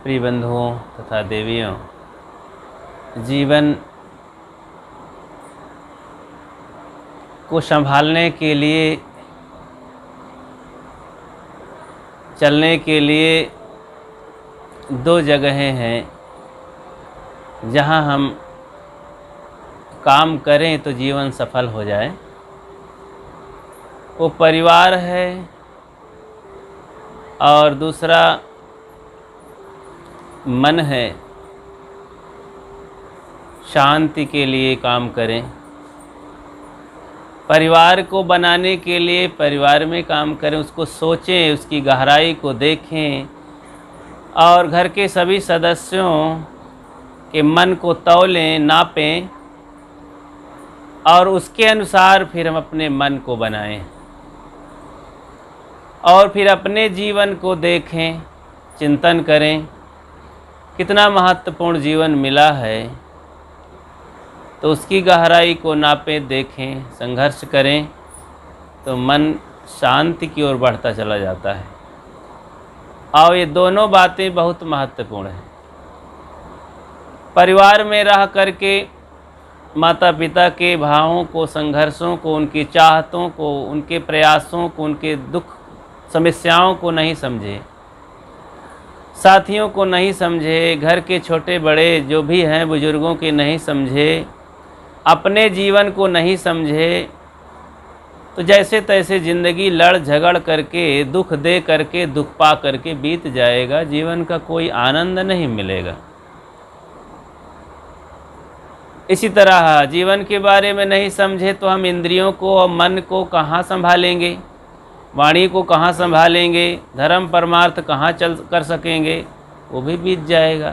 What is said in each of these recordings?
प्रिय बंधुओं तथा देवियों, जीवन को संभालने के लिए, चलने के लिए दो जगहें हैं जहां हम काम करें तो जीवन सफल हो जाए। वो परिवार है और दूसरा मन है। शांति के लिए काम करें, परिवार को बनाने के लिए परिवार में काम करें, उसको सोचें, उसकी गहराई को देखें और घर के सभी सदस्यों के मन को तौलें, नापें और उसके अनुसार फिर हम अपने मन को बनाएं और फिर अपने जीवन को देखें, चिंतन करें कितना महत्वपूर्ण जीवन मिला है, तो उसकी गहराई को नापें, देखें, संघर्ष करें तो मन शांति की ओर बढ़ता चला जाता है। और ये दोनों बातें बहुत महत्वपूर्ण हैं। परिवार में रह करके माता पिता के भावों को, संघर्षों को, उनकी चाहतों को, उनके प्रयासों को, उनके दुख समस्याओं को नहीं समझे, साथियों को नहीं समझे, घर के छोटे बड़े जो भी हैं बुजुर्गों के नहीं समझे, अपने जीवन को नहीं समझे, तो जैसे तैसे ज़िंदगी लड़ झगड़ करके, दुख दे करके, दुख पा करके बीत जाएगा। जीवन का कोई आनंद नहीं मिलेगा। इसी तरह जीवन के बारे में नहीं समझे तो हम इंद्रियों को और मन को कहाँ संभालेंगे, वाणी को कहाँ संभालेंगे, धर्म परमार्थ कहाँ चल कर सकेंगे, वो भी बीत जाएगा।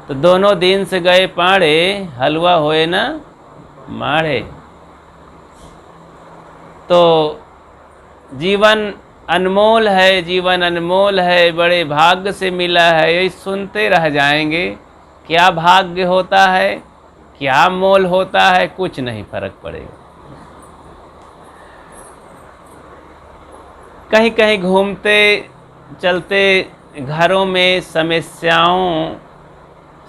तो दोनों दिन से गए पाड़े, हलवा होए ना माड़े। तो जीवन अनमोल है, जीवन अनमोल है, बड़े भाग्य से मिला है। यही सुनते रह जाएंगे। क्या भाग्य होता है, क्या मोल होता है, कुछ नहीं फर्क पड़ेगा। कहीं कहीं घूमते चलते घरों में समस्याओं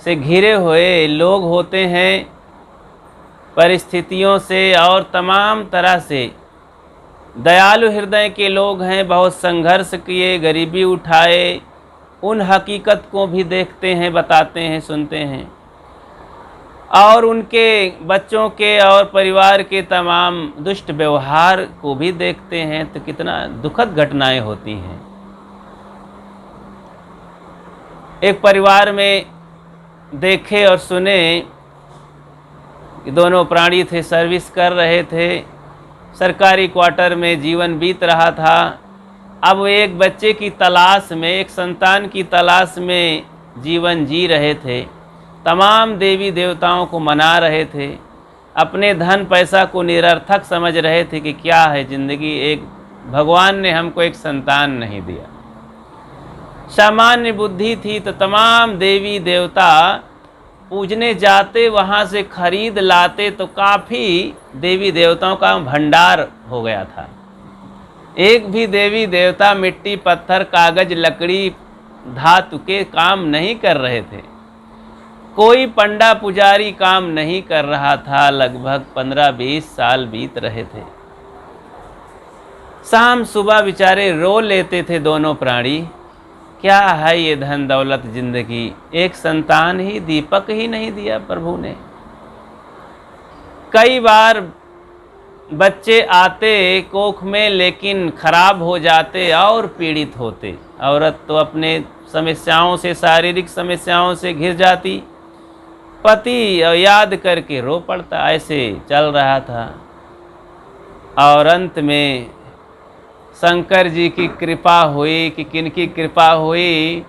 से घिरे हुए लोग होते हैं, परिस्थितियों से और तमाम तरह से दयालु हृदय के लोग हैं। बहुत संघर्ष किए, गरीबी उठाए, उन हकीकत को भी देखते हैं, बताते हैं, सुनते हैं और उनके बच्चों के और परिवार के तमाम दुष्ट व्यवहार को भी देखते हैं। तो कितना दुखद घटनाएं होती हैं। एक परिवार में देखे और सुने कि दोनों प्राणी थे, सर्विस कर रहे थे, सरकारी क्वार्टर में जीवन बीत रहा था। अब एक बच्चे की तलाश में, एक संतान की तलाश में जीवन जी रहे थे। तमाम देवी देवताओं को मना रहे थे, अपने धन पैसा को निरर्थक समझ रहे थे कि क्या है ज़िंदगी, एक भगवान ने हमको एक संतान नहीं दिया। सामान्य बुद्धि थी तो तमाम देवी देवता पूजने जाते, वहाँ से खरीद लाते तो काफ़ी देवी देवताओं का भंडार हो गया था। एक भी देवी देवता मिट्टी, पत्थर, कागज, लकड़ी, धातु के काम नहीं कर रहे थे। कोई पंडा पुजारी काम नहीं कर रहा था। लगभग 15-20 साल बीत रहे थे। शाम सुबह बेचारे रो लेते थे दोनों प्राणी। क्या है ये धन दौलत जिंदगी, एक संतान ही, दीपक ही नहीं दिया प्रभु ने। कई बार बच्चे आते कोख में लेकिन खराब हो जाते और पीड़ित होते। औरत तो अपने समस्याओं से, शारीरिक समस्याओं से घिर जाती, पति याद करके रो पड़ता। ऐसे चल रहा था और अंत में शंकर जी की कृपा हुई कि किनकी कृपा हुई,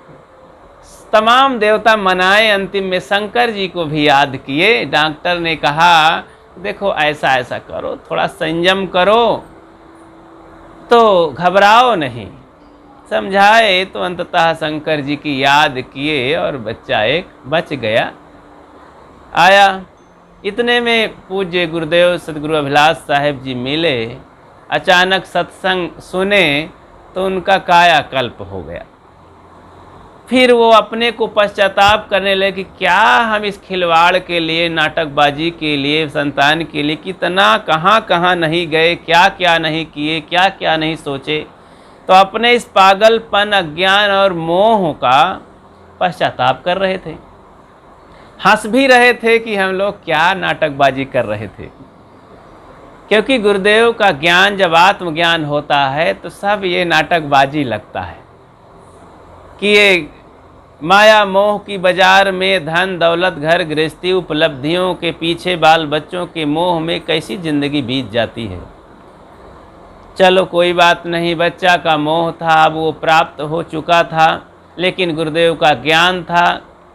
तमाम देवता मनाए, अंतिम में शंकर जी को भी याद किए। डॉक्टर ने कहा देखो ऐसा ऐसा करो, थोड़ा संयम करो, तो घबराओ नहीं, समझाए तो अंततः शंकर जी की याद किए और बच्चा एक बच गया। आया इतने में पूज्य गुरुदेव सदगुरु अभिलाष साहेब जी मिले। अचानक सत्संग सुने तो उनका कायाकल्प हो गया। फिर वो अपने को पश्चाताप करने लगे कि क्या हम इस खिलवाड़ के लिए, नाटकबाजी के लिए, संतान के लिए कितना कहाँ कहाँ नहीं गए, क्या क्या नहीं किए, क्या क्या नहीं सोचे। तो अपने इस पागलपन, अज्ञान और मोह का पश्चाताप कर रहे थे। हंस भी रहे थे कि हम लोग क्या नाटकबाजी कर रहे थे, क्योंकि गुरुदेव का ज्ञान जब आत्मज्ञान होता है तो सब ये नाटकबाजी लगता है कि ये माया मोह की बाजार में धन दौलत, घर गृहस्थी, उपलब्धियों के पीछे, बाल बच्चों के मोह में कैसी ज़िंदगी बीत जाती है। चलो कोई बात नहीं, बच्चा का मोह था, अब वो प्राप्त हो चुका था, लेकिन गुरुदेव का ज्ञान था,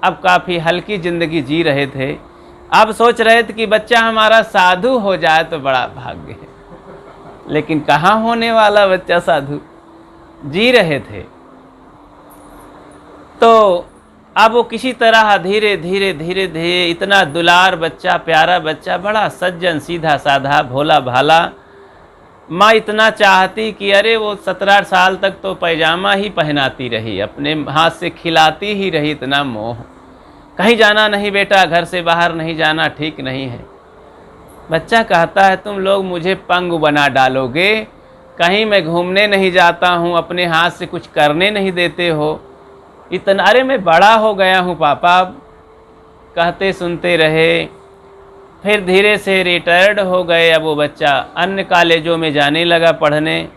अब काफ़ी हल्की ज़िंदगी जी रहे थे। अब सोच रहे थे कि बच्चा हमारा साधु हो जाए तो बड़ा भाग्य है, लेकिन कहाँ होने वाला बच्चा साधु, जी रहे थे। तो अब वो किसी तरह धीरे धीरे धीरे धीरे इतना दुलार बच्चा, प्यारा बच्चा, बड़ा सज्जन, सीधा साधा, भोला भाला, माँ इतना चाहती कि अरे वो 17 साल तक तो पैजामा ही पहनाती रही, अपने हाथ से खिलाती ही रही, इतना मोह। कहीं जाना नहीं बेटा, घर से बाहर नहीं जाना, ठीक नहीं है। बच्चा कहता है तुम लोग मुझे पंगु बना डालोगे, कहीं मैं घूमने नहीं जाता हूँ, अपने हाथ से कुछ करने नहीं देते हो, इतना, अरे मैं बड़ा हो गया हूँ पापा। कहते सुनते रहे, फिर धीरे से रिटायर्ड हो गए। अब वो बच्चा अन्य कॉलेजों में जाने लगा पढ़ने,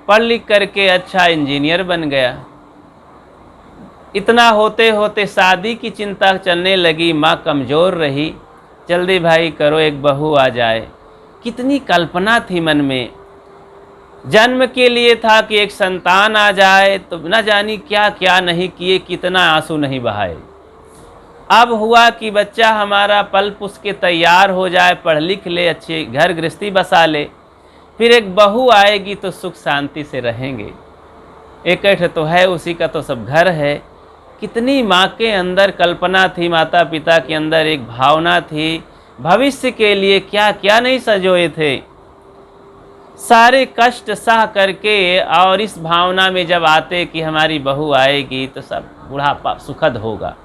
पढ़ लिख करके अच्छा इंजीनियर बन गया। इतना होते होते शादी की चिंता चलने लगी, माँ कमज़ोर रही, जल्दी भाई करो एक बहू आ जाए। कितनी कल्पना थी मन में, जन्म के लिए था कि एक संतान आ जाए, तो न जानी क्या क्या नहीं किए, कितना आंसू नहीं बहाए। अब हुआ कि बच्चा हमारा पल पुस के तैयार हो जाए, पढ़ लिख ले, अच्छे घर गृहस्थी बसा ले, फिर एक बहू आएगी तो सुख शांति से रहेंगे। एक तो है, उसी का तो सब घर है। कितनी माँ के अंदर कल्पना थी, माता पिता के अंदर एक भावना थी, भविष्य के लिए क्या क्या नहीं सजोए थे। सारे कष्ट सह करके और इस भावना में जब आते कि हमारी बहू आएगी तो सब बुढ़ापा सुखद होगा।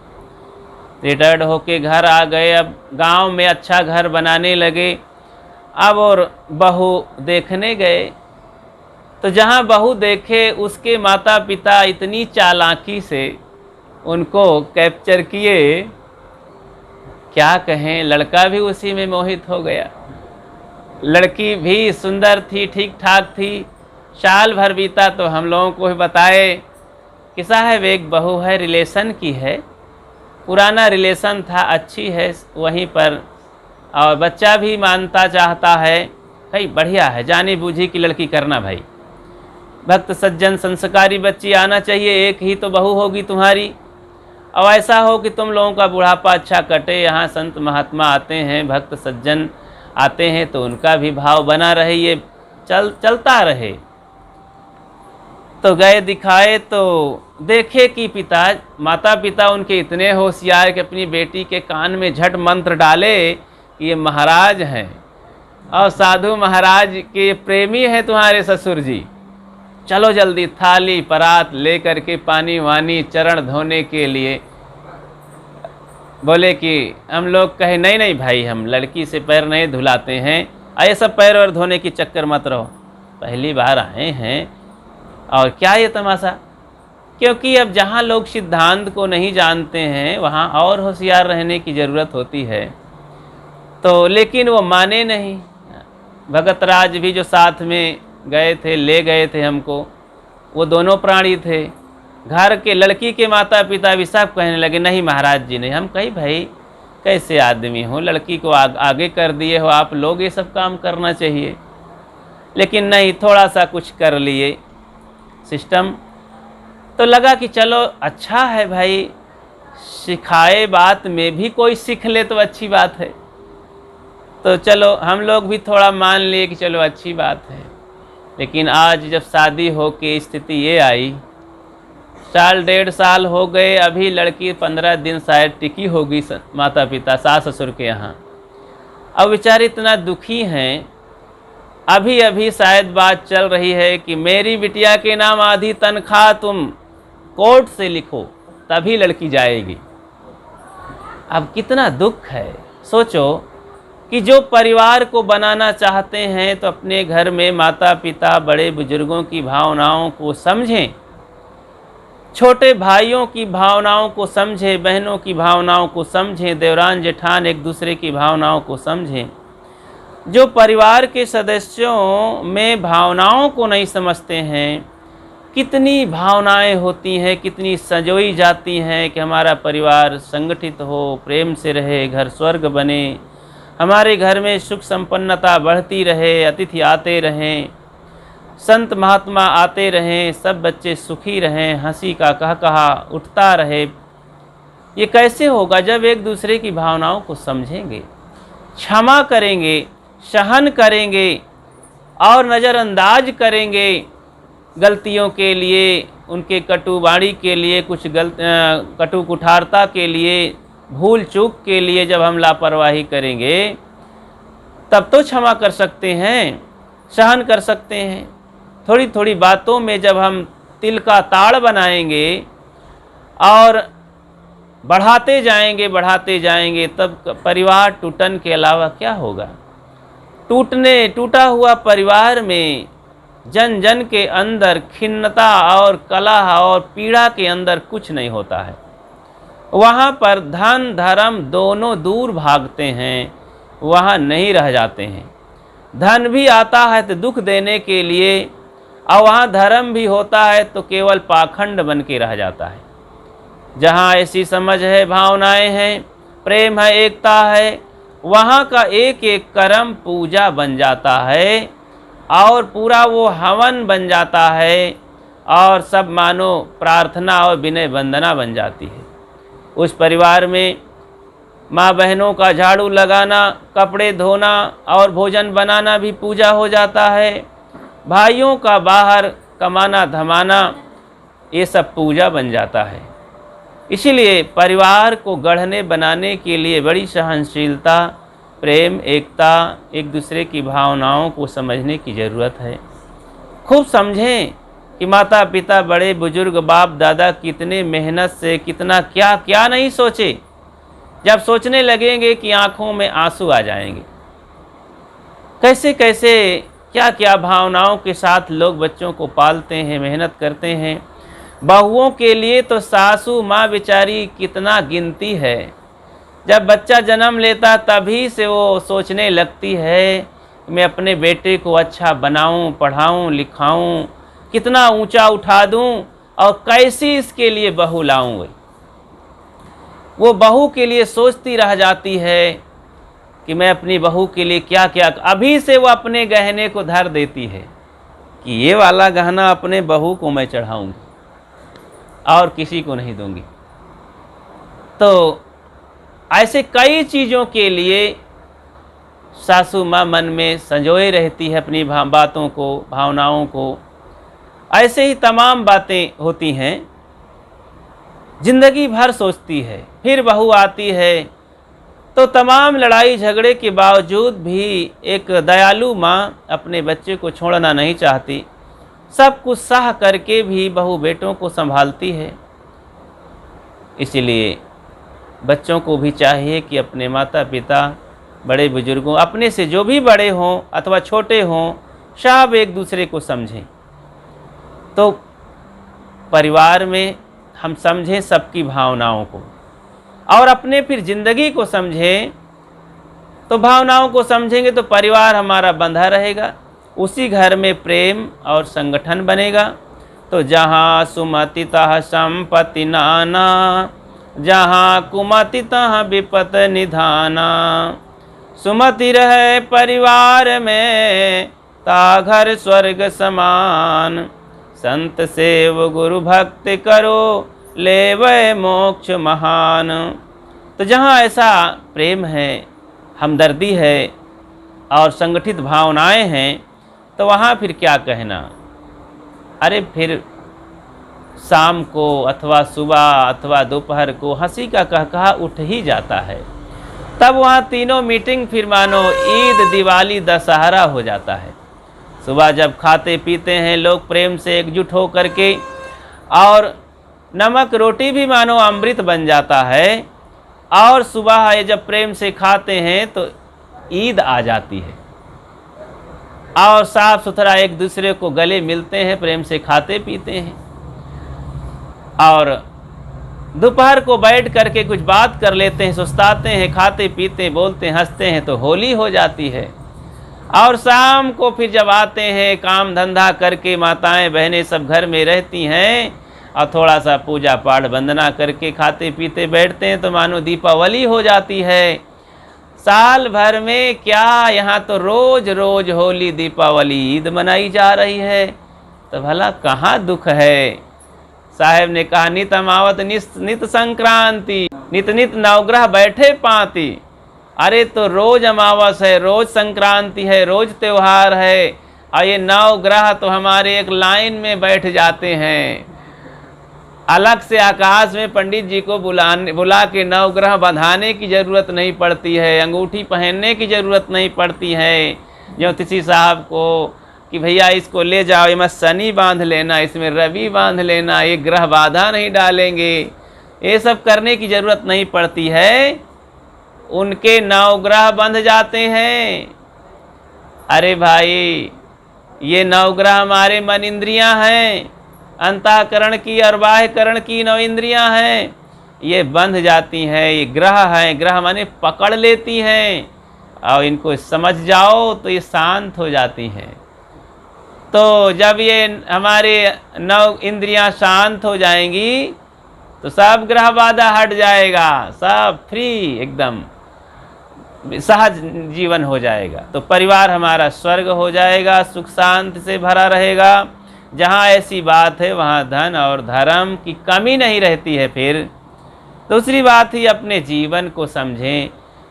रिटायर्ड होके घर आ गए, अब गांव में अच्छा घर बनाने लगे। अब और बहू देखने गए तो जहां बहू देखे उसके माता पिता इतनी चालाकी से उनको कैप्चर किए, क्या कहें, लड़का भी उसी में मोहित हो गया। लड़की भी सुंदर थी, ठीक ठाक थी। साल भर बीता तो हम लोगों को भी बताए कि साहब एक बहू है, रिलेशन की है, पुराना रिलेशन था, अच्छी है वहीं पर, और बच्चा भी मानता चाहता है, भाई बढ़िया है, जाने बूझी की लड़की करना भाई, भक्त सज्जन संस्कारी बच्ची आना चाहिए, एक ही तो बहू होगी तुम्हारी, और ऐसा हो कि तुम लोगों का बुढ़ापा अच्छा कटे। यहाँ संत महात्मा आते हैं, भक्त सज्जन आते हैं तो उनका भी भाव बना रहे, ये चलता रहे। तो गए दिखाए तो देखे कि माता पिता उनके इतने होशियार कि अपनी बेटी के कान में झट मंत्र डाले कि ये महाराज हैं और साधु महाराज के प्रेमी हैं तुम्हारे ससुर जी, चलो जल्दी थाली परात ले करके पानी वानी चरण धोने के लिए। बोले कि हम लोग कहे नहीं नहीं भाई, हम लड़की से पैर नहीं धुलाते हैं, आए सब पैर और धोने की चक्कर मत रहो, पहली बार आए हैं और क्या ये तमाशा। क्योंकि अब जहाँ लोग सिद्धांत को नहीं जानते हैं वहाँ और होशियार रहने की ज़रूरत होती है। तो लेकिन वो माने नहीं। भगत राज भी जो साथ में गए थे, ले गए थे हमको, वो दोनों प्राणी थे। घर के लड़की के माता पिता भी सब कहने लगे नहीं महाराज जी नहीं। हम कही भाई कैसे आदमी हो, लड़की को आगे कर दिए हो आप लोग, ये सब काम करना चाहिए। लेकिन नहीं, थोड़ा सा कुछ कर लिए सिस्टम, तो लगा कि चलो अच्छा है भाई, सिखाए बात में भी कोई सीख ले तो अच्छी बात है। तो चलो हम लोग भी थोड़ा मान लिए कि चलो अच्छी बात है। लेकिन आज जब शादी हो के स्थिति ये आई, साल 1.5 साल हो गए, अभी लड़की 15 दिन शायद टिकी होगी माता पिता सास ससुर के यहाँ। अब बेचारे इतना दुखी हैं, अभी अभी शायद बात चल रही है कि मेरी बिटिया के नाम आधी तनख्वाह तुम कोर्ट से लिखो, तभी लड़की जाएगी। अब कितना दुख है। सोचो कि जो परिवार को बनाना चाहते हैं तो अपने घर में माता पिता बड़े बुजुर्गों की भावनाओं को समझें, छोटे भाइयों की भावनाओं को समझें, बहनों की भावनाओं को समझें, देवरान जेठान एक दूसरे की भावनाओं को समझें। जो परिवार के सदस्यों में भावनाओं को नहीं समझते हैं, कितनी भावनाएं होती हैं, कितनी संजोई जाती हैं कि हमारा परिवार संगठित हो, प्रेम से रहे, घर स्वर्ग बने, हमारे घर में सुख संपन्नता बढ़ती रहे, अतिथि आते रहें, संत महात्मा आते रहें, सब बच्चे सुखी रहें, हंसी का कहकहा उठता रहे। ये कैसे होगा? जब एक दूसरे की भावनाओं को समझेंगे, क्षमा करेंगे, सहन करेंगे और नज़रअंदाज करेंगे गलतियों के लिए, उनके कटुवाणी के लिए, कुछ कटु कुठारता के लिए, भूल चूक के लिए जब हम लापरवाही करेंगे तब तो क्षमा कर सकते हैं, सहन कर सकते हैं। थोड़ी थोड़ी बातों में जब हम तिल का ताड़ बनाएंगे और बढ़ाते जाएंगे तब परिवार टूटन के अलावा क्या होगा? टूटा हुआ परिवार में जन जन के अंदर खिन्नता और कलह और पीड़ा के अंदर कुछ नहीं होता है। वहाँ पर धन धर्म दोनों दूर भागते हैं, वहाँ नहीं रह जाते हैं। धन भी आता है तो दुख देने के लिए, और वहाँ धर्म भी होता है तो केवल पाखंड बन के रह जाता है। जहाँ ऐसी समझ है, भावनाएं हैं, प्रेम है, एकता है, वहाँ का एक एक कर्म पूजा बन जाता है और पूरा वो हवन बन जाता है और सब मानो प्रार्थना और विनय वंदना बन जाती है। उस परिवार में माँ बहनों का झाड़ू लगाना, कपड़े धोना और भोजन बनाना भी पूजा हो जाता है। भाइयों का बाहर कमाना धमाना, ये सब पूजा बन जाता है। इसीलिए परिवार को गढ़ने बनाने के लिए बड़ी सहनशीलता, प्रेम, एकता, एक दूसरे की भावनाओं को समझने की ज़रूरत है। खूब समझें कि माता पिता बड़े बुजुर्ग बाप दादा कितने मेहनत से कितना क्या क्या नहीं सोचे। जब सोचने लगेंगे कि आंखों में आंसू आ जाएंगे। कैसे कैसे क्या क्या भावनाओं के साथ लोग बच्चों को पालते हैं, मेहनत करते हैं। बहुओं के लिए तो सासू माँ बेचारी कितना गिनती है। जब बच्चा जन्म लेता तभी से वो सोचने लगती है मैं अपने बेटे को अच्छा बनाऊं, पढ़ाऊं, लिखाऊं, कितना ऊंचा उठा दूं और कैसी इसके लिए बहू लाऊं। वो बहू के लिए सोचती रह जाती है कि मैं अपनी बहू के लिए क्या क्या। अभी से वो अपने गहने को धर देती है कि ये वाला गहना अपने बहू को मैं चढ़ाऊंगी और किसी को नहीं दूंगी। तो ऐसे कई चीज़ों के लिए सासू माँ मन में संजोए रहती है अपनी बातों को, भावनाओं को। ऐसे ही तमाम बातें होती हैं, जिंदगी भर सोचती है। फिर बहू आती है तो तमाम लड़ाई झगड़े के बावजूद भी एक दयालु माँ अपने बच्चे को छोड़ना नहीं चाहती। सब कुछ सह करके भी बहू बेटों को संभालती है। इसलिए बच्चों को भी चाहिए कि अपने माता पिता, बड़े बुजुर्गों, अपने से जो भी बड़े हों अथवा छोटे हों, सब एक दूसरे को समझें। तो परिवार में हम समझें सबकी भावनाओं को और अपने फिर ज़िंदगी को समझें। तो भावनाओं को समझेंगे तो परिवार हमारा बंधा रहेगा, उसी घर में प्रेम और संगठन बनेगा। तो जहाँ सुमति तह संपत्ति नाना, जहाँ कुमति तह विपत निधाना। सुमति रहे परिवार में, ता घर स्वर्ग समान। संत सेव गुरु भक्ति करो, लेवै मोक्ष महान। तो जहाँ ऐसा प्रेम है, हमदर्दी है और संगठित भावनाएं हैं, तो वहाँ फिर क्या कहना। अरे फिर शाम को अथवा सुबह अथवा दोपहर को हंसी का कहकहा उठ ही जाता है। तब वहाँ तीनों मीटिंग फिर मानो ईद, दिवाली, दशहरा हो जाता है। सुबह जब खाते पीते हैं लोग प्रेम से एकजुट हो करके और नमक रोटी भी मानो अमृत बन जाता है। और सुबह ये जब प्रेम से खाते हैं तो ईद आ जाती है और साफ सुथरा एक दूसरे को गले मिलते हैं, प्रेम से खाते पीते हैं। और दोपहर को बैठ करके कुछ बात कर लेते हैं, सुस्ताते हैं, खाते पीते बोलते हंसते हैं, तो होली हो जाती है। और शाम को फिर जब आते हैं काम धंधा करके, माताएं बहनें सब घर में रहती हैं और थोड़ा सा पूजा पाठ वंदना करके खाते पीते बैठते हैं, तो मानो दीपावली हो जाती है। साल भर में क्या, यहाँ तो रोज रोज होली दीपावली ईद मनाई जा रही है, तो भला कहाँ दुख है। साहेब ने कहा नित अमावत नित संक्रांति, नित नित नवग्रह बैठे पाती। अरे तो रोज अमावस है, रोज संक्रांति है, रोज त्योहार है, और ये नवग्रह तो हमारे एक लाइन में बैठ जाते हैं। अलग से आकाश में पंडित जी को बुला के नवग्रह बंधाने की ज़रूरत नहीं पड़ती है, अंगूठी पहनने की ज़रूरत नहीं पड़ती है। ज्योतिषी साहब को कि भैया इसको ले जाओ, इसमें शनि बांध लेना, इसमें रवि बांध लेना, ये ग्रह बाधा नहीं डालेंगे, ये सब करने की ज़रूरत नहीं पड़ती है। उनके नवग्रह बंध जाते हैं। अरे भाई, ये नवग्रह हमारे मन इंद्रियाँ हैं, अंतःकरण की और बाह्यकरण की नौ इंद्रियाँ हैं, ये बंध जाती हैं। ये ग्रह हैं, ग्रह माने पकड़ लेती हैं, और इनको समझ जाओ तो ये शांत हो जाती हैं। तो जब ये हमारे नौ इंद्रियां शांत हो जाएंगी तो सब ग्रह बाधा हट जाएगा, सब फ्री एकदम सहज जीवन हो जाएगा। तो परिवार हमारा स्वर्ग हो जाएगा, सुख शांति से भरा रहेगा। जहाँ ऐसी बात है वहाँ धन और धर्म की कमी नहीं रहती है। फिर दूसरी बात ही अपने जीवन को समझें,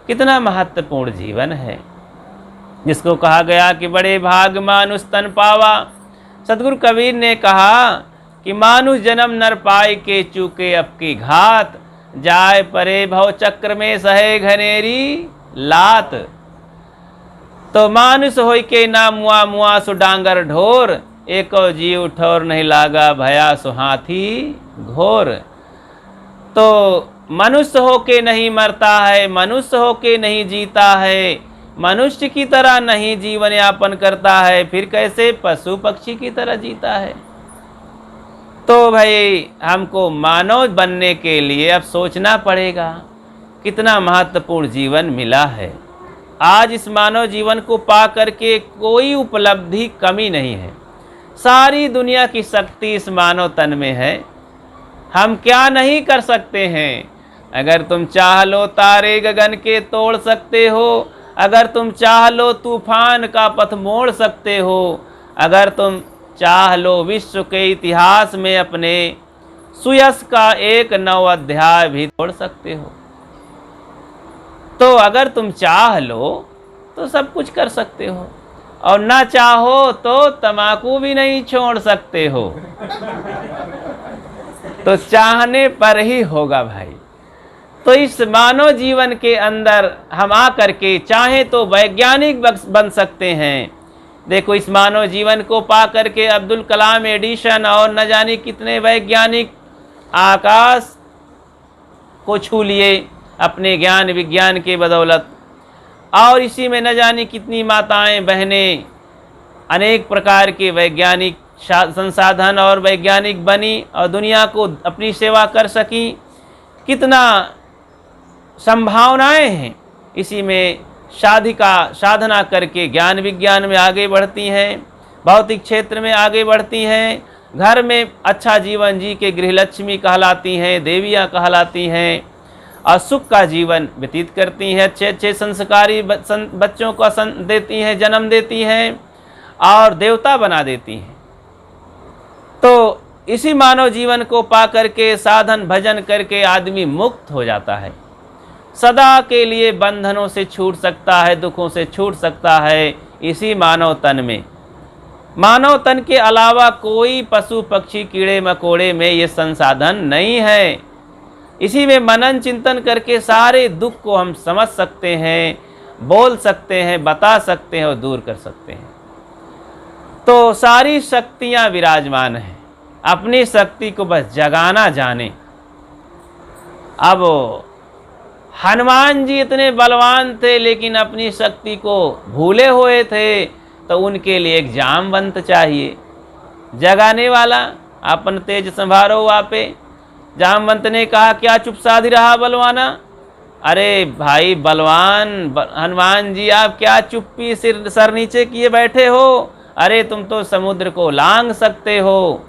कितना महत्वपूर्ण जीवन है, जिसको कहा गया कि बड़े भाग मानुष तन पावा। सतगुरु कबीर ने कहा कि मानुष जन्म नर पाए के चूके अब की घात, जाए परे भव चक्र में सहे घनेरी लात। तो मानुष होय के ना मुआ मुआ सु डांगर ढोर, एको जीव ठोर नहीं लागा भया सु हाथी घोर। तो मनुष्य होके नहीं मरता है, मनुष्य होके नहीं जीता है, मनुष्य की तरह नहीं जीवन यापन करता है, फिर कैसे पशु पक्षी की तरह जीता है। तो भाई हमको मानव बनने के लिए अब सोचना पड़ेगा कितना महत्वपूर्ण जीवन मिला है। आज इस मानव जीवन को पा करके कोई उपलब्धि कमी नहीं है। सारी दुनिया की शक्ति इस मानव तन में है। हम क्या नहीं कर सकते हैं। अगर तुम चाह लो तारे गगन के तोड़ सकते हो, अगर तुम चाह लो तूफान का पथ मोड़ सकते हो, अगर तुम चाह लो विश्व के इतिहास में अपने सुयश का एक नव अध्याय भी तोड़ सकते हो। तो अगर तुम चाह लो तो सब कुछ कर सकते हो, और ना चाहो तो तम्बाकू भी नहीं छोड़ सकते हो। तो चाहने पर ही होगा भाई। तो इस मानव जीवन के अंदर हम आ करके चाहे तो वैज्ञानिक बन सकते हैं। देखो इस मानव जीवन को पा करके अब्दुल कलाम एडिशन और न जाने कितने वैज्ञानिक आकाश को छू लिए अपने ज्ञान विज्ञान के बदौलत, और इसी में न जाने कितनी माताएं बहनें अनेक प्रकार के वैज्ञानिक संसाधन और वैज्ञानिक बनी और दुनिया को अपनी सेवा कर सकी। कितना संभावनाएं हैं इसी में। साधना करके ज्ञान विज्ञान में आगे बढ़ती हैं, भौतिक क्षेत्र में आगे बढ़ती हैं, घर में अच्छा जीवन जी के गृहलक्ष्मी कहलाती हैं, देवियाँ कहलाती हैं, और सुख का जीवन व्यतीत करती हैं। अच्छे अच्छे संस्कारी बच्चों को देती हैं, जन्म देती हैं और देवता बना देती हैं। तो इसी मानव जीवन को पा करके साधन भजन करके आदमी मुक्त हो जाता है, सदा के लिए बंधनों से छूट सकता है, दुखों से छूट सकता है इसी मानव तन में। मानव तन के अलावा कोई पशु पक्षी कीड़े मकोड़े में ये संसाधन नहीं है। इसी में मनन चिंतन करके सारे दुख को हम समझ सकते हैं, बोल सकते हैं, बता सकते हैं और दूर कर सकते हैं। तो सारी शक्तियाँ विराजमान हैं। अपनी शक्ति को बस जगाना जाने। अब हनुमान जी इतने बलवान थे लेकिन अपनी शक्ति को भूले हुए थे, तो उनके लिए एक जामवंत चाहिए जगाने वाला। अपन तेज संभारो वापे। जामवंत ने कहा, क्या चुप साधी रहा बलवाना? अरे भाई बलवान हनुमान जी, आप क्या चुप्पी सर नीचे किए बैठे हो? अरे तुम तो समुद्र को लांघ सकते हो।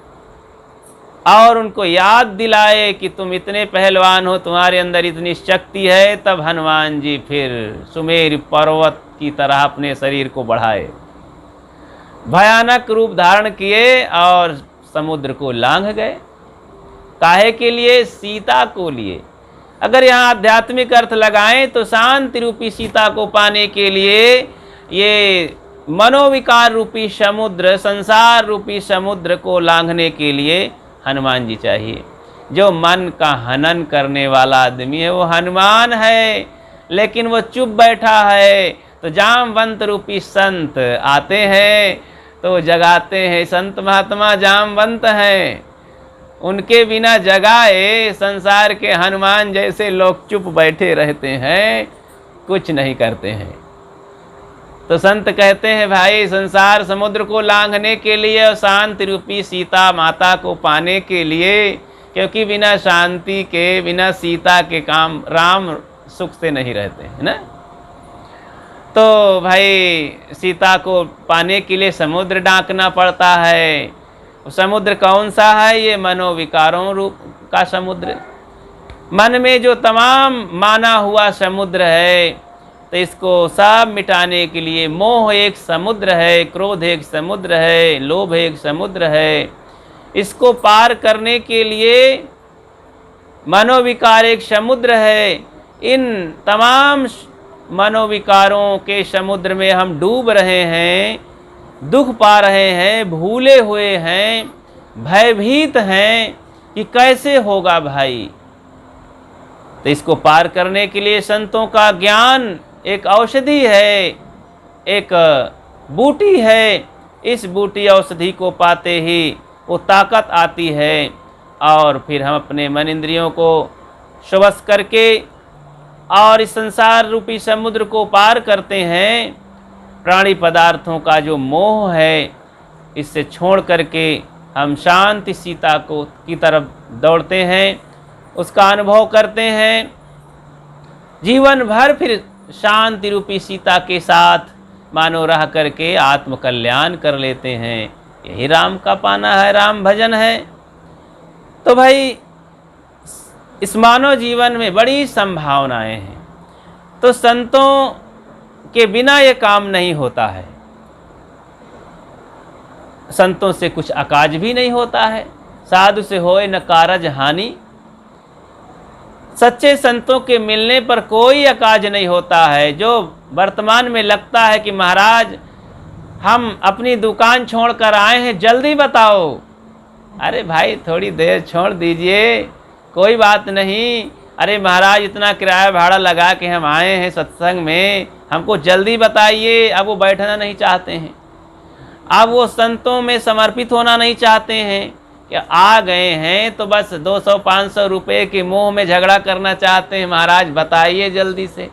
और उनको याद दिलाए कि तुम इतने पहलवान हो, तुम्हारे अंदर इतनी शक्ति है। तब हनुमान जी फिर सुमेर पर्वत की तरह अपने शरीर को बढ़ाए, भयानक रूप धारण किए और समुद्र को लांघ गए। काहे के लिए? सीता को लिए। अगर यहाँ आध्यात्मिक अर्थ लगाएं तो शांति रूपी सीता को पाने के लिए ये मनोविकार रूपी समुद्र, संसार रूपी समुद्र को लांघने के लिए हनुमान जी चाहिए। जो मन का हनन करने वाला आदमी है वो हनुमान है, लेकिन वो चुप बैठा है। तो जामवंत रूपी संत आते हैं तो जगाते हैं। संत महात्मा जामवंत हैं, उनके बिना जगाए संसार के हनुमान जैसे लोग चुप बैठे रहते हैं, कुछ नहीं करते हैं। तो संत कहते हैं, भाई संसार समुद्र को लांघने के लिए और शांति रूपी सीता माता को पाने के लिए, क्योंकि बिना शांति के, बिना सीता के काम राम सुख से नहीं रहते हैं ना। तो भाई सीता को पाने के लिए समुद्र डांकना पड़ता है। समुद्र कौन सा है? ये मनोविकारों रूप का समुद्र। मन में जो तमाम माना हुआ समुद्र है, तो इसको सब मिटाने के लिए मोह एक समुद्र है, क्रोध एक समुद्र है, लोभ एक समुद्र है। इसको पार करने के लिए मनोविकार एक समुद्र है। इन तमाम मनोविकारों के समुद्र में हम डूब रहे हैं, दुख पा रहे हैं, भूले हुए हैं, भयभीत हैं कि कैसे होगा भाई। तो इसको पार करने के लिए संतों का ज्ञान एक औषधि है, एक बूटी है। इस बूटी औषधि को पाते ही वो ताकत आती है और फिर हम अपने मन इंद्रियों को वश करके और इस संसार रूपी समुद्र को पार करते हैं। प्राणी पदार्थों का जो मोह है, इससे छोड़ करके हम शांति सीता को की तरफ दौड़ते हैं, उसका अनुभव करते हैं। जीवन भर फिर शांति रूपी सीता के साथ मानो रह करके आत्म कल्याण कर लेते हैं। यही राम का पाना है, राम भजन है। तो भाई इस मानव जीवन में बड़ी संभावनाएं हैं, तो संतों के बिना ये काम नहीं होता है। संतों से कुछ अकाज भी नहीं होता है। साधु से होए न कारज हानि। सच्चे संतों के मिलने पर कोई अकाज नहीं होता है। जो वर्तमान में लगता है कि महाराज हम अपनी दुकान छोड़कर आए हैं, जल्दी बताओ। अरे भाई थोड़ी देर छोड़ दीजिए, कोई बात नहीं। अरे महाराज इतना किराया भाड़ा लगा के हम आए हैं सत्संग में, हमको जल्दी बताइए। अब वो बैठना नहीं चाहते हैं, अब वो संतों में समर्पित होना नहीं चाहते हैं कि आ गए हैं तो बस 200-500 रुपये के मोह में झगड़ा करना चाहते हैं। महाराज बताइए जल्दी से।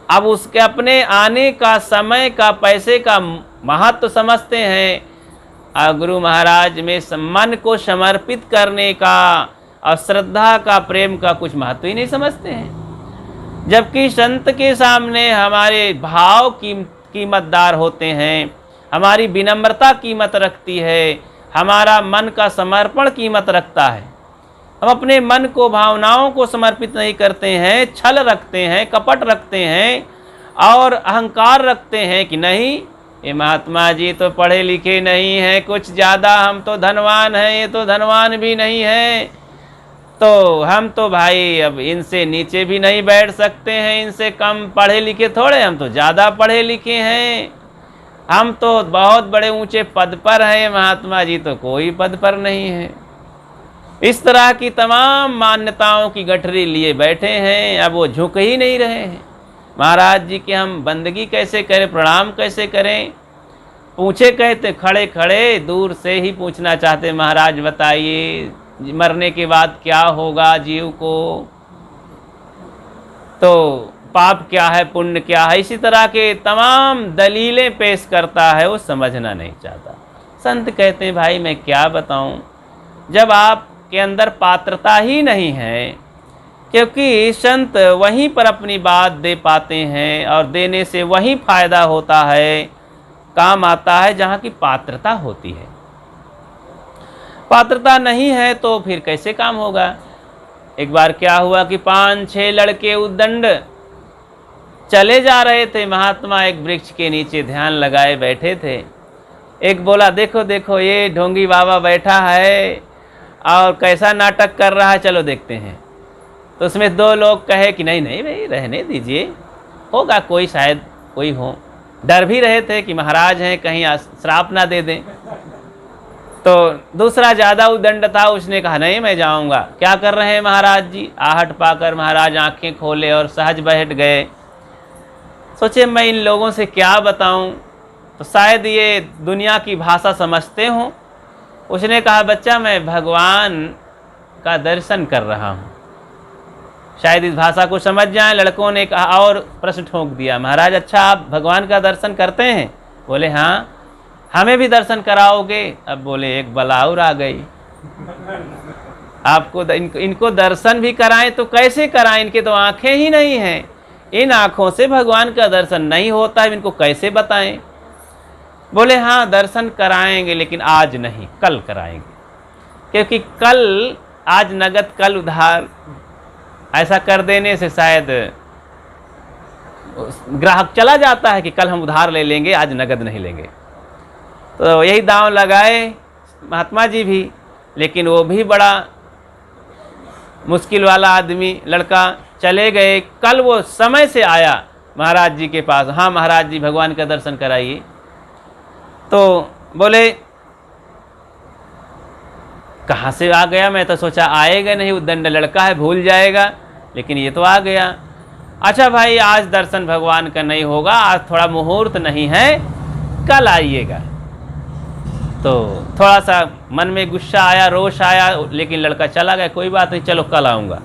अब उसके अपने आने का, समय का, पैसे का महत्व समझते हैं और गुरु महाराज में मन को समर्पित करने का और श्रद्धा का, प्रेम का कुछ महत्व ही नहीं समझते हैं। जबकि संत के सामने हमारे भाव कीमतदार होते हैं, हमारी विनम्रता कीमत रखती है, हमारा मन का समर्पण कीमत रखता है। हम अपने मन को, भावनाओं को समर्पित नहीं करते हैं, छल रखते हैं, कपट रखते हैं और अहंकार रखते हैं कि नहीं ये महात्मा जी तो पढ़े लिखे नहीं हैं, कुछ ज़्यादा हम तो धनवान हैं, ये तो धनवान भी नहीं है, तो हम तो भाई अब इनसे नीचे भी नहीं बैठ सकते हैं, इनसे कम पढ़े लिखे थोड़े, हम तो ज़्यादा पढ़े लिखे हैं, हम तो बहुत बड़े ऊंचे पद पर हैं, महात्मा जी तो कोई पद पर नहीं है। इस तरह की तमाम मान्यताओं की गठरी लिए बैठे हैं। अब वो झुक ही नहीं रहे हैं। महाराज जी की हम बंदगी कैसे करें, प्रणाम कैसे करें? पूछे कहते खड़े खड़े दूर से ही पूछना चाहते, महाराज बताइए मरने के बाद क्या होगा जीव को, तो पाप क्या है पुण्य क्या है, इसी तरह के तमाम दलीलें पेश करता है, वो समझना नहीं चाहता। संत कहते हैं भाई मैं क्या बताऊं, जब आपके अंदर पात्रता ही नहीं है, क्योंकि संत वहीं पर अपनी बात दे पाते हैं और देने से वही फायदा होता है, काम आता है जहाँ की पात्रता होती है। पात्रता नहीं है तो फिर कैसे काम होगा। एक बार क्या हुआ कि 5-6 लड़के उद्दंड चले जा रहे थे, महात्मा एक वृक्ष के नीचे ध्यान लगाए बैठे थे। एक बोला देखो देखो ये ढोंगी बाबा बैठा है और कैसा नाटक कर रहा है, चलो देखते हैं। तो उसमें 2 लोग कहे कि नहीं नहीं भाई रहने दीजिए, होगा कोई, शायद कोई हो। डर भी रहे थे कि महाराज हैं कहीं श्राप ना दे दें। तो दूसरा ज़्यादा उद्दंड था, उसने कहा नहीं मैं जाऊंगा। क्या कर रहे हैं महाराज जी। आहट पाकर महाराज आंखें खोले और सहज बैठ गए। सोचे मैं इन लोगों से क्या बताऊं, तो शायद ये दुनिया की भाषा समझते हों। उसने कहा बच्चा मैं भगवान का दर्शन कर रहा हूं, शायद इस भाषा को समझ जाएं। लड़कों ने कहा और प्रश्न ठोक दिया, महाराज अच्छा आप भगवान का दर्शन करते हैं। बोले हाँ, हमें भी दर्शन कराओगे। अब बोले एक बला और आ गई, आपको इनको दर्शन भी कराएं तो कैसे कराएं, इनके तो आंखें ही नहीं हैं, इन आँखों से भगवान का दर्शन नहीं होता है, इनको कैसे बताएं। बोले हाँ दर्शन कराएंगे लेकिन आज नहीं, कल कराएंगे, क्योंकि कल आज नगद कल उधार, ऐसा कर देने से शायद ग्राहक चला जाता है कि कल हम उधार ले लेंगे आज नगद नहीं लेंगे। तो यही दांव लगाए महात्मा जी भी, लेकिन वो भी बड़ा मुश्किल वाला आदमी लड़का। चले गए, कल वो समय से आया महाराज जी के पास, हाँ महाराज जी भगवान का दर्शन कराइए। तो बोले कहाँ से आ गया, मैं तो सोचा आएगा नहीं, उद्दंड लड़का है भूल जाएगा, लेकिन ये तो आ गया। अच्छा भाई आज दर्शन भगवान का नहीं होगा, आज थोड़ा मुहूर्त नहीं है, कल आइएगा। तो थोड़ा सा मन में गुस्सा आया, रोष आया, लेकिन लड़का चला गया, कोई बात नहीं चलो कल आऊँगा।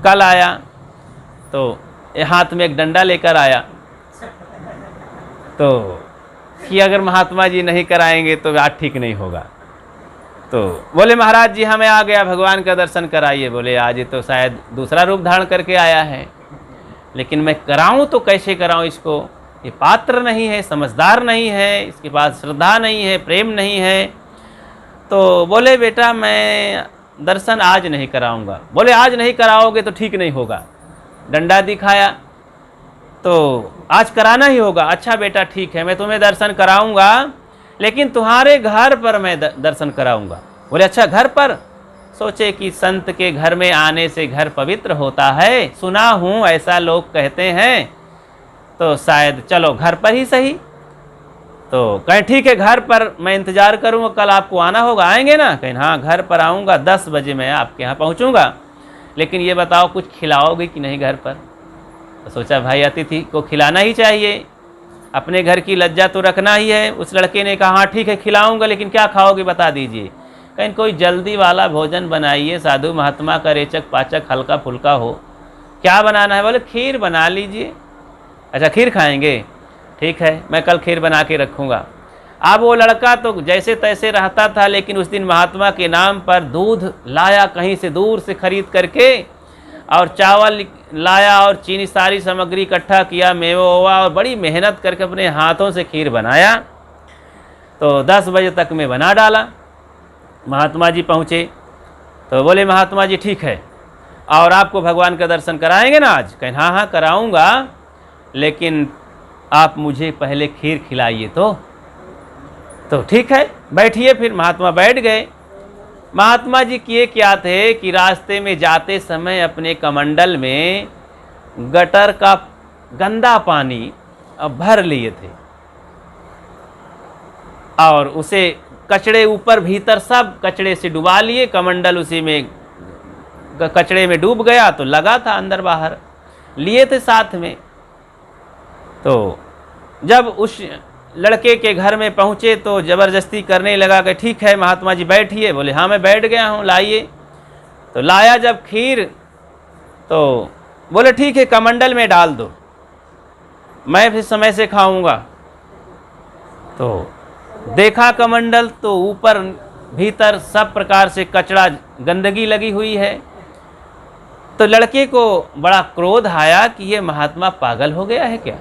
कल आया तो हाथ में एक डंडा लेकर आया, तो कि अगर महात्मा जी नहीं कराएंगे तो आज ठीक नहीं होगा। तो बोले महाराज जी हमें आ गया, भगवान का दर्शन कराइए। बोले आज ये तो शायद दूसरा रूप धारण करके आया है, लेकिन मैं कराऊं तो कैसे कराऊं इसको, ये पात्र नहीं है, समझदार नहीं है, इसके पास श्रद्धा नहीं है, प्रेम नहीं है। तो बोले बेटा मैं दर्शन आज नहीं कराऊंगा। बोले आज नहीं कराओगे तो ठीक नहीं होगा। डंडा दिखाया तो आज कराना ही होगा। अच्छा बेटा ठीक है, मैं तुम्हें दर्शन कराऊंगा, लेकिन तुम्हारे घर पर मैं दर्शन कराऊंगा। बोले अच्छा घर पर। सोचे कि संत के घर में आने से घर पवित्र होता है, सुना हूँ ऐसा लोग कहते हैं, तो शायद चलो घर पर ही सही। तो कहें ठीक है घर पर मैं इंतज़ार करूँगा, कल आपको आना होगा, आएंगे ना। कहें हाँ घर पर आऊँगा, 10 बजे मैं आपके यहाँ पहुँचूँगा, लेकिन ये बताओ कुछ खिलाओगे कि नहीं घर पर। तो सोचा भाई अतिथि को खिलाना ही चाहिए, अपने घर की लज्जा तो रखना ही है। उस लड़के ने कहा हाँ ठीक है खिलाऊँगा, लेकिन क्या खाओगे बता दीजिए। कहीं कोई जल्दी वाला भोजन बनाइए, साधु महात्मा का रेचक पाचक हल्का फुल्का हो। क्या बनाना है। बोले खीर बना लीजिए। अच्छा खीर खाएंगे, ठीक है मैं कल खीर बना के रखूँगा। अब वो लड़का तो जैसे तैसे रहता था, लेकिन उस दिन महात्मा के नाम पर दूध लाया कहीं से दूर से खरीद करके, और चावल लाया और चीनी सारी सामग्री इकट्ठा किया, मेवा हुआ, और बड़ी मेहनत करके अपने हाथों से खीर बनाया। तो 10 बजे तक में बना डाला। महात्मा जी पहुँचे तो बोले महात्मा जी ठीक है, और आपको भगवान का दर्शन कराएंगे ना आज। कहें हाँ हाँ कराऊँगा, लेकिन आप मुझे पहले खीर खिलाइए। तो ठीक है बैठिए। फिर महात्मा बैठ गए। महात्मा जी किए क्या थे कि रास्ते में जाते समय अपने कमंडल में गटर का गंदा पानी भर लिए थे, और उसे कचड़े ऊपर भीतर सब कचड़े से डुबा लिए। कमंडल उसी में कचड़े में डूब गया तो लगा था अंदर बाहर, लिए थे साथ में। तो जब उस लड़के के घर में पहुँचे तो ज़बरदस्ती करने लगा कि ठीक है महात्मा जी बैठिए। बोले हाँ मैं बैठ गया हूँ, लाइए। तो लाया जब खीर तो बोले ठीक है कमंडल में डाल दो, मैं फिर समय से खाऊंगा। तो देखा कमंडल तो ऊपर भीतर सब प्रकार से कचरा गंदगी लगी हुई है। तो लड़के को बड़ा क्रोध आया कि ये महात्मा पागल हो गया है क्या।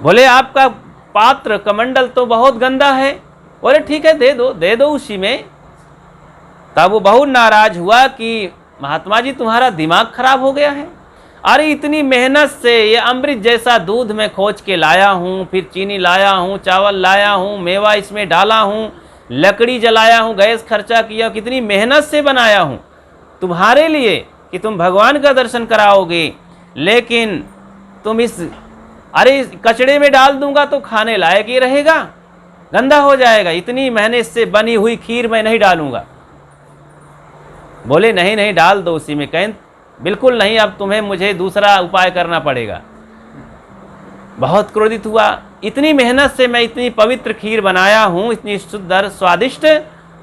बोले आपका पात्र कमंडल तो बहुत गंदा है। बोले ठीक है दे दो उसी में। तब वो बहुत नाराज हुआ कि महात्मा जी तुम्हारा दिमाग खराब हो गया है। अरे इतनी मेहनत से ये अमृत जैसा दूध में खोज के लाया हूँ, फिर चीनी लाया हूँ, चावल लाया हूँ, मेवा इसमें डाला हूँ, लकड़ी जलाया हूँ, गैस खर्चा किया, कितनी मेहनत से बनाया हूँ तुम्हारे लिए कि तुम भगवान का दर्शन कराओगे। लेकिन तुम इस कचड़े में डाल दूंगा तो खाने लायक ही रहेगा, गंदा हो जाएगा। इतनी मेहनत से बनी हुई खीर मैं नहीं डालूंगा। बोले नहीं डाल दो उसी में। कहें बिल्कुल नहीं, अब तुम्हें मुझे दूसरा उपाय करना पड़ेगा। बहुत क्रोधित हुआ, इतनी मेहनत से मैं इतनी पवित्र खीर बनाया हूँ, इतनी शुद्ध और स्वादिष्ट,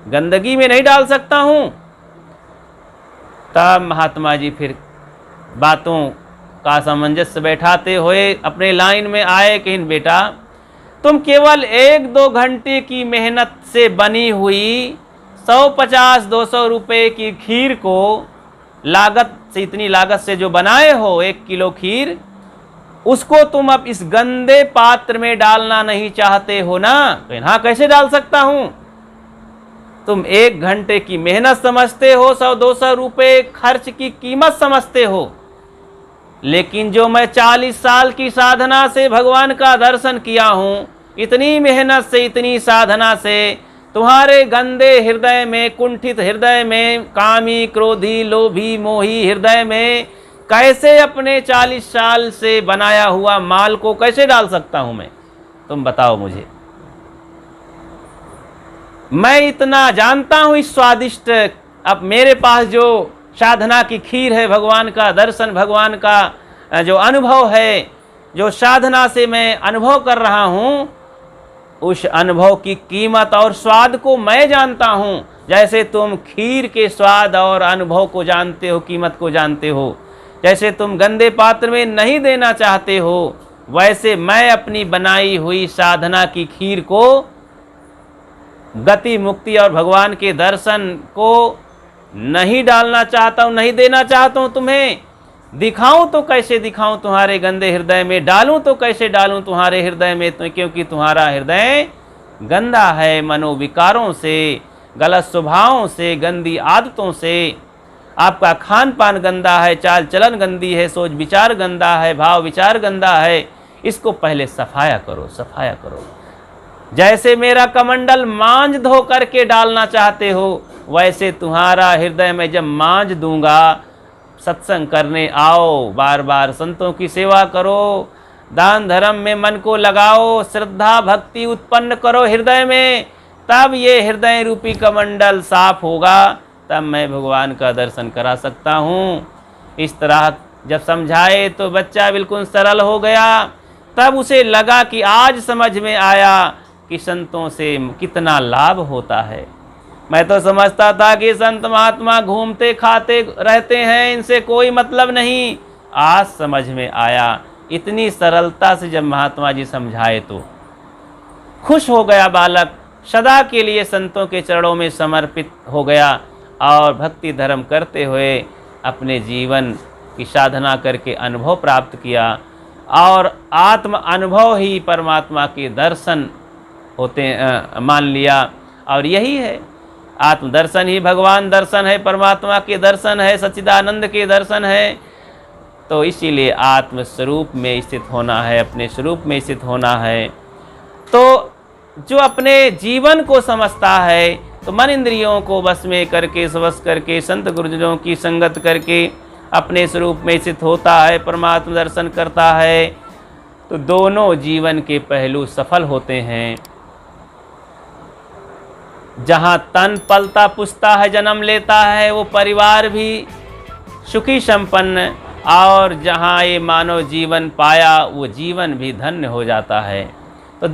गंदगी में नहीं डाल सकता हूँ। तब महात्मा जी फिर बातों का सामंजस्य बैठाते हुए अपने लाइन में आए कि बेटा तुम केवल 1-2 घंटे की मेहनत से बनी हुई 150-200 रुपये की खीर को लागत से, इतनी लागत से जो बनाए हो 1 किलो खीर, उसको तुम अब इस गंदे पात्र में डालना नहीं चाहते हो ना। हाँ कैसे डाल सकता हूं। तुम 1 घंटे की मेहनत समझते हो, 100-200 रुपये खर्च की कीमत समझते हो, लेकिन जो मैं 40 साल की साधना से भगवान का दर्शन किया हूं, इतनी मेहनत से, इतनी साधना से तुम्हारे गंदे हृदय में, कुंठित हृदय में, कामी क्रोधी लोभी मोही हृदय में कैसे अपने 40 साल से बनाया हुआ माल को कैसे डाल सकता हूं मैं। तुम बताओ मुझे। मैं इतना जानता हूं इस स्वादिष्ट, अब मेरे पास जो साधना की खीर है, भगवान का दर्शन, भगवान का जो अनुभव है, जो साधना से मैं अनुभव कर रहा हूं, उस अनुभव की कीमत और स्वाद को मैं जानता हूं। जैसे तुम खीर के स्वाद और अनुभव को जानते हो, कीमत को जानते हो, जैसे तुम गंदे पात्र में नहीं देना चाहते हो, वैसे मैं अपनी बनाई हुई साधना की खीर को, गति मुक्ति और भगवान के दर्शन को नहीं डालना चाहता हूं, नहीं देना चाहता हूं तुम्हें। दिखाऊं तो कैसे दिखाऊं तुम्हारे गंदे हृदय में, डालूं तो कैसे डालूं तुम्हारे हृदय में, तो क्योंकि तुम्हारा हृदय गंदा है मनोविकारों से, गलत स्वभावों से, गंदी आदतों से। आपका खान पान गंदा है, चाल चलन गंदी है, सोच विचार गंदा है, भाव विचार गंदा है। इसको पहले सफाया करो, सफाया करो। जैसे मेरा कमंडल मांझ धो करके डालना चाहते हो, वैसे तुम्हारा हृदय में जब मांझ दूंगा, सत्संग करने आओ, बार बार संतों की सेवा करो, दान धर्म में मन को लगाओ, श्रद्धा भक्ति उत्पन्न करो हृदय में, तब ये हृदय रूपी कमंडल साफ होगा, तब मैं भगवान का दर्शन करा सकता हूँ। इस तरह जब समझाए तो बच्चा बिल्कुल सरल हो गया। तब उसे लगा कि आज समझ में आया कि संतों से कितना लाभ होता है। मैं तो समझता था कि संत महात्मा घूमते खाते रहते हैं, इनसे कोई मतलब नहीं। आज समझ में आया, इतनी सरलता से जब महात्मा जी समझाए तो खुश हो गया बालक, सदा के लिए संतों के चरणों में समर्पित हो गया और भक्ति धर्म करते हुए अपने जीवन की साधना करके अनुभव प्राप्त किया। और आत्म अनुभव ही परमात्मा के दर्शन होते मान लिया। और यही है आत्मदर्शन ही भगवान दर्शन है, परमात्मा के दर्शन है, सच्चिदानंद के दर्शन है। तो इसीलिए आत्म स्वरूप में स्थित होना है, अपने स्वरूप में स्थित होना है। तो जो अपने जीवन को समझता है, तो मन इंद्रियों को बस में करके, स्वश करके, संत गुरुजनों की संगत करके अपने स्वरूप में स्थित होता है, परमात्मा दर्शन करता है, तो दोनों जीवन के पहलू सफल होते हैं। जहाँ तन पलता पुछता है, जन्म लेता है, वो परिवार भी सुखी संपन्न, और जहाँ ये मानव जीवन पाया, वो जीवन भी धन्य हो जाता है। तो